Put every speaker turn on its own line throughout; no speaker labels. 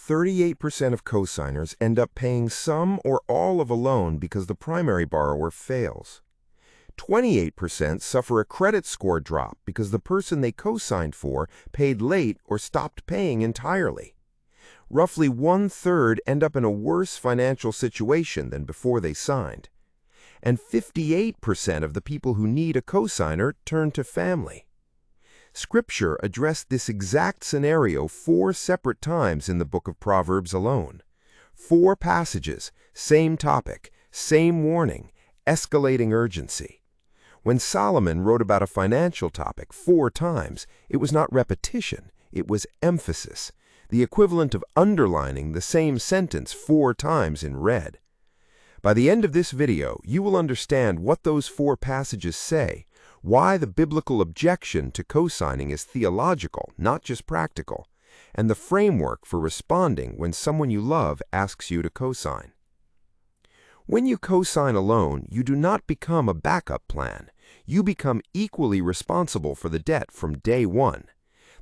38% of cosigners end up paying some or all of a loan because the primary borrower fails. 28% suffer a credit score drop because the person they cosigned for paid late or stopped paying entirely. Roughly 1/3 end up in a worse financial situation than before they signed. And 58% of the people who need a cosigner turn to family. Scripture addressed this exact scenario 4 separate times in the book of Proverbs alone. 4 passages, same topic, same warning, escalating urgency. When Solomon wrote about a financial topic 4 times, it was not repetition, it was emphasis, the equivalent of underlining the same sentence 4 times in red. By the end of this video, you will understand what those 4 passages say, why the biblical objection to cosigning is theological, not just practical, and the framework for responding when someone you love asks you to cosign. When you cosign a loan, you do not become a backup plan. You become equally responsible for the debt from day one.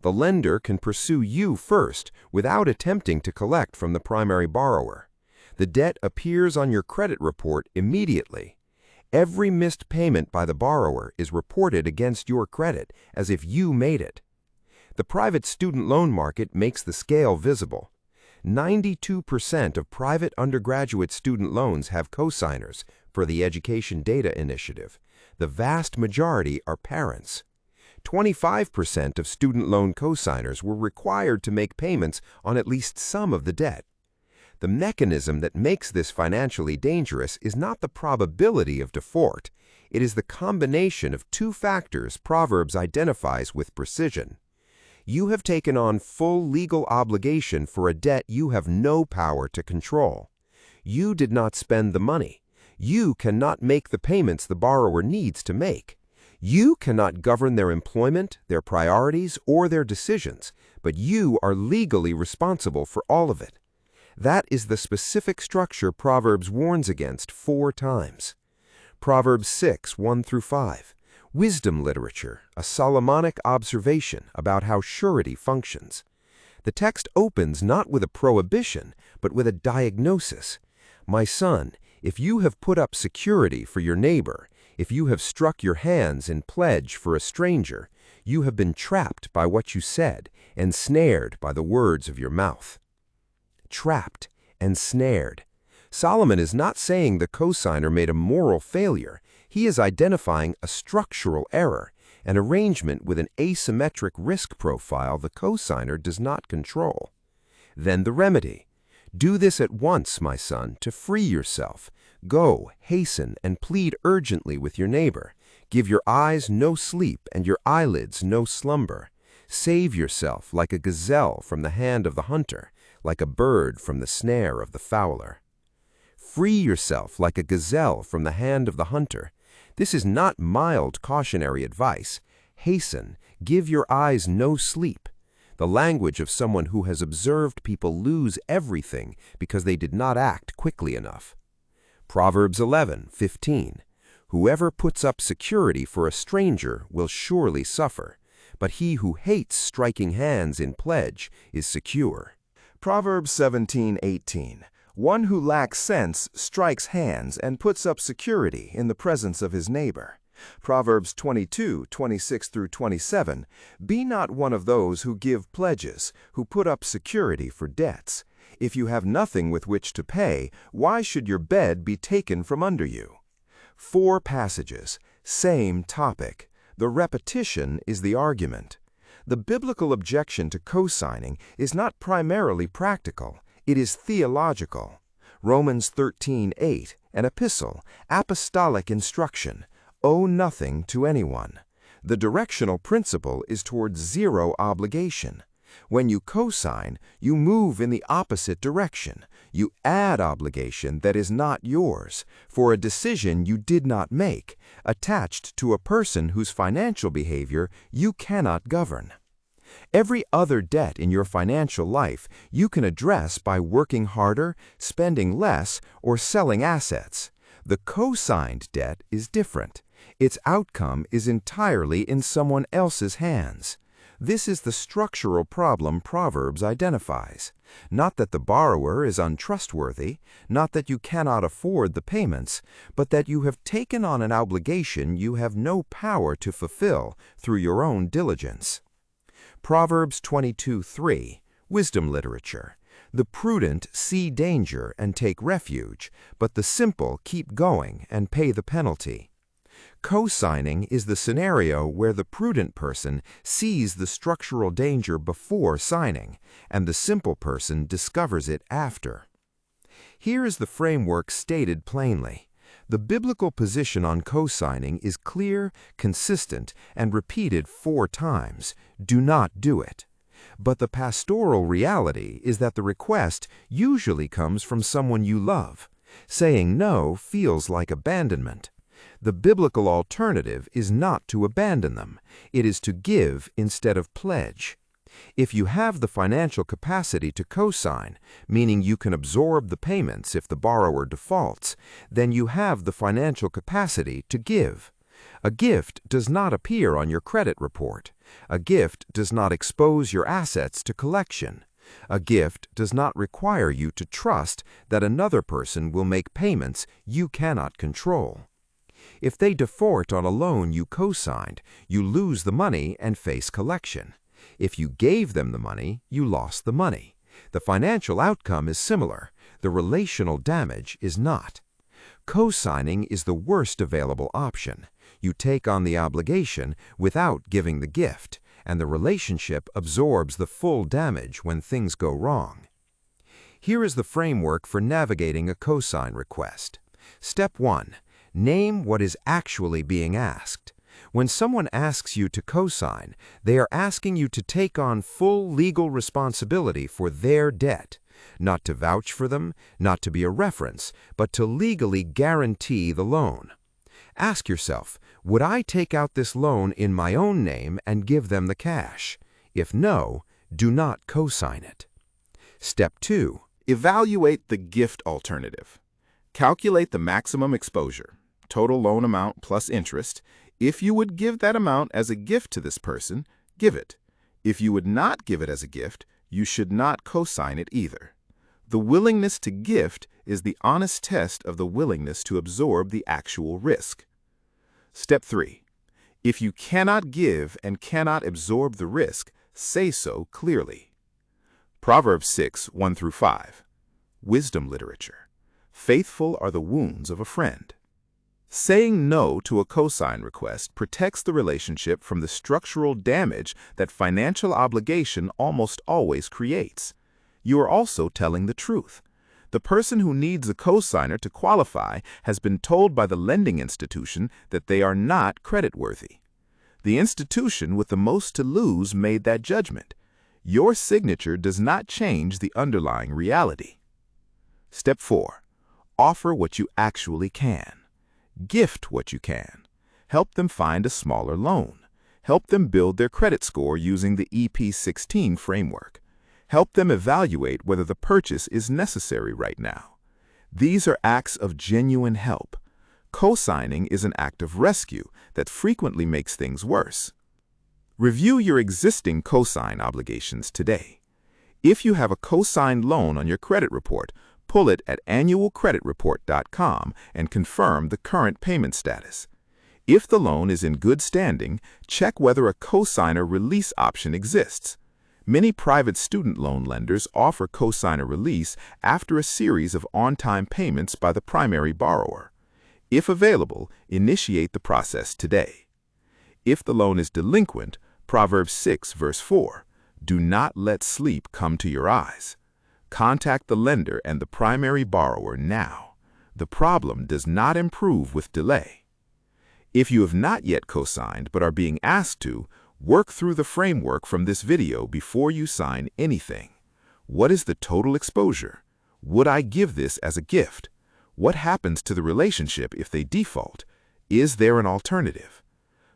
The lender can pursue you first without attempting to collect from the primary borrower. The debt appears on your credit report immediately. Every missed payment by the borrower is reported against your credit as if you made it. The private student loan market makes the scale visible. 92% of private undergraduate student loans have cosigners for the Education Data Initiative. The vast majority are parents. 25% of student loan cosigners were required to make payments on at least some of the debt. The mechanism that makes this financially dangerous is not the probability of default. It is the combination of 2 factors Proverbs identifies with precision. You have taken on full legal obligation for a debt you have no power to control. You did not spend the money. You cannot make the payments the borrower needs to make. You cannot govern their employment, their priorities, or their decisions, but you are legally responsible for all of it. That is the specific structure Proverbs warns against 4 times. Proverbs 6, 1-5. Wisdom literature, a Solomonic observation about how surety functions. The text opens not with a prohibition, but with a diagnosis. My son, if you have put up security for your neighbor, if you have struck your hands in pledge for a stranger, you have been trapped by what you said and snared by the words of your mouth. Trapped and snared. Solomon is not saying the cosigner made a moral failure. He is identifying a structural error, an arrangement with an asymmetric risk profile the cosigner does not control. Then the remedy. Do this at once, my son, to free yourself. Go, hasten, and plead urgently with your neighbor. Give your eyes no sleep and your eyelids no slumber. Save yourself like a gazelle from the hand of the hunter, like a bird from the snare of the fowler. Free yourself like a gazelle from the hand of the hunter. This is not mild cautionary advice. Hasten, give your eyes no sleep. The language of someone who has observed people lose everything because they did not act quickly enough. Proverbs 11:15. Whoever puts up security for a stranger will surely suffer, but he who hates striking hands in pledge is secure.
Proverbs 17:18. One who lacks sense strikes hands and puts up security in the presence of his neighbor. Proverbs 22:26-27. Be not one of those who give pledges, who put up security for debts. If you have nothing with which to pay, why should your bed be taken from under you? 4 passages, same topic. The repetition is the argument. The biblical objection to cosigning is not primarily practical, it is theological. Romans 13:8, an epistle, apostolic instruction, owe nothing to anyone. The directional principle is towards zero obligation. When you cosign, you move in the opposite direction. You add obligation that is not yours, for a decision you did not make, attached to a person whose financial behavior you cannot govern. Every other debt in your financial life you can address by working harder, spending less, or selling assets. The cosigned debt is different. Its outcome is entirely in someone else's hands. This is the structural problem Proverbs identifies. Not that the borrower is untrustworthy, not that you cannot afford the payments, but that you have taken on an obligation you have no power to fulfill through your own diligence. Proverbs 22:3, Wisdom Literature. The prudent see danger and take refuge, but the simple keep going and pay the penalty. Co-signing is the scenario where the prudent person sees the structural danger before signing, and the simple person discovers it after. Here is the framework stated plainly. The biblical position on co-signing is clear, consistent, and repeated 4 times. Do not do it. But the pastoral reality is that the request usually comes from someone you love. Saying no feels like abandonment. The biblical alternative is not to abandon them. It is to give instead of pledge. If you have the financial capacity to co-sign, meaning you can absorb the payments if the borrower defaults, then you have the financial capacity to give. A gift does not appear on your credit report. A gift does not expose your assets to collection. A gift does not require you to trust that another person will make payments you cannot control. If they default on a loan you co-signed, you lose the money and face collection. If you gave them the money, you lost the money. The financial outcome is similar. The relational damage is not. Co-signing is the worst available option. You take on the obligation without giving the gift, and the relationship absorbs the full damage when things go wrong. Here is the framework for navigating a cosign request. Step 1. Name what is actually being asked. When someone asks you to cosign, they are asking you to take on full legal responsibility for their debt, not to vouch for them, not to be a reference, but to legally guarantee the loan. Ask yourself, would I take out this loan in my own name and give them the cash? If no, do not cosign it. Step 2.
Evaluate the gift alternative. Calculate the maximum exposure, total loan amount plus interest. If you would give that amount as a gift to this person, give it. If you would not give it as a gift, you should not cosign it either. The willingness to gift is the honest test of the willingness to absorb the actual risk. Step 3. If you cannot give and cannot absorb the risk, say so clearly. Proverbs 6:1-5. Wisdom Literature. Faithful are the wounds of a friend. Saying no to a cosign request protects the relationship from the structural damage that financial obligation almost always creates. You are also telling the truth. The person who needs a cosigner to qualify has been told by the lending institution that they are not creditworthy. The institution with the most to lose made that judgment. Your signature does not change the underlying reality. Step 4. Offer what you actually can. Gift what you can. Help them find a smaller loan. Help them build their credit score using the EP16 framework. Help them evaluate whether the purchase is necessary right now. These are acts of genuine help. Co-signing is an act of rescue that frequently makes things worse. Review your existing cosign obligations today. If you have a co-signed loan on your credit report, pull it at annualcreditreport.com and confirm the current payment status. If the loan is in good standing, check whether a cosigner release option exists. Many private student loan lenders offer cosigner release after a series of on-time payments by the primary borrower. If available, initiate the process today. If the loan is delinquent, Proverbs 6:4, do not let sleep come to your eyes. Contact the lender and the primary borrower now. The problem does not improve with delay. If you have not yet co-signed but are being asked to, work through the framework from this video before you sign anything. What is the total exposure? Would I give this as a gift? What happens to the relationship if they default? Is there an alternative?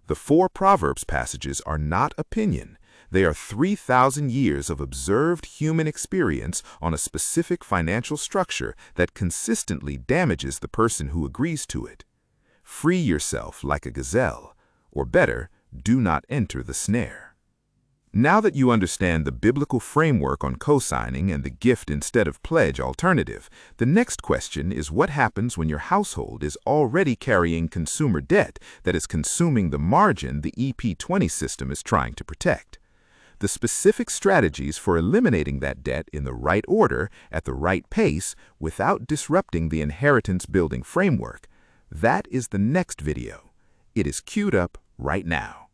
The 4 Proverbs passages are not opinion. They are 3,000 years of observed human experience on a specific financial structure that consistently damages the person who agrees to it. Free yourself like a gazelle, or better, do not enter the snare. Now that you understand the biblical framework on cosigning and the gift instead of pledge alternative, the next question is what happens when your household is already carrying consumer debt that is consuming the margin the EP20 system is trying to protect. The specific strategies for eliminating that debt in the right order, at the right pace, without disrupting the inheritance building framework, that is the next video. It is queued up right now.